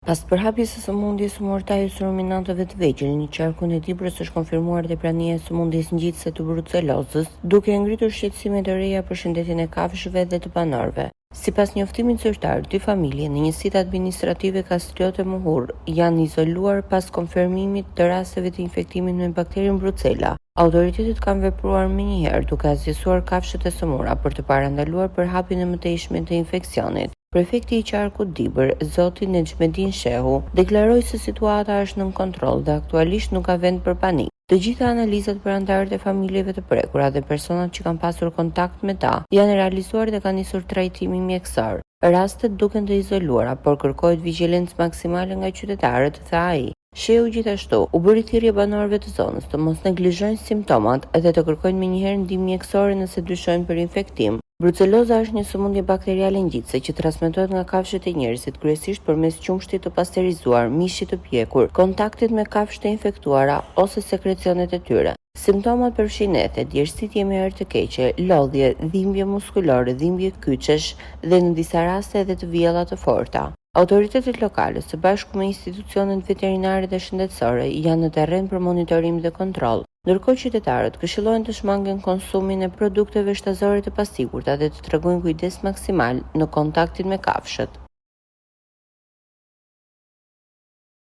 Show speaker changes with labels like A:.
A: Pas përhapjes së sëmundjes humortajues ruminantëve të vegjël, një qarkun e Dibrës është konfirmuar dhe prania e sëmundjes ngjitëse të brucelozës, duke ngritur shqetësime të reja për shëndetin e kafshëve dhe të banorëve. Sipas njoftimit zyrtar, 2 familje në njësitë administrative Kastriot e Muhur janë izoluar pas konfirmimit të rasteve të infektimit me bakterin Brucella. Autoritetet kanë vepruar menjëherë duke azgjësuar kafshët e sëmura për të parandaluar përhapjen e mëtejshme të infeksionit. Prefekti i qarkut Dibër, zoti Nexhmedin Shehu, deklaroi se situata është nën kontroll dhe aktualisht nuk ka vend për panik. Të gjitha analizat për anëtarët e familjeve të prekura dhe personat që kanë pasur kontakt me ta janë realizuar dhe ka nisur trajtimi mjekësor. Rastet duken të izoluara, por kërkohet vigjilencë maksimale nga qytetarët, tha ai. Shehu gjithashtu u bëri thirrje banorëve të zonës të mos neglizhojnë simptomat dhe të kërkojnë menjëherë ndihmë mjekësore nëse dyshojnë për infektim. Brucelloza është një sëmundje bakteriale ngjitëse që transmetohet nga kafshët e njerëzit, kryesisht përmes qumshtit të pasterizuar, mishit të pjekur, kontaktet me kafshët e infektuara ose sekrecionet e tyre. Simptomat përfshin nethe, djersitje me erë të keqe, lodhje, dhimbje muskulore, dhimbje kyçesh dhe në disa raste edhe të vjella të forta. Autoritetet lokale së bashku me institucionet veterinare dhe shëndetësore janë në terren për monitorim dhe kontroll. Ndërkohë qytetarët këshillohen të shmangen konsumin e produkteve shtazore të pasigurta dhe të tregojnë kujdes maksimal në kontaktin me kafshët.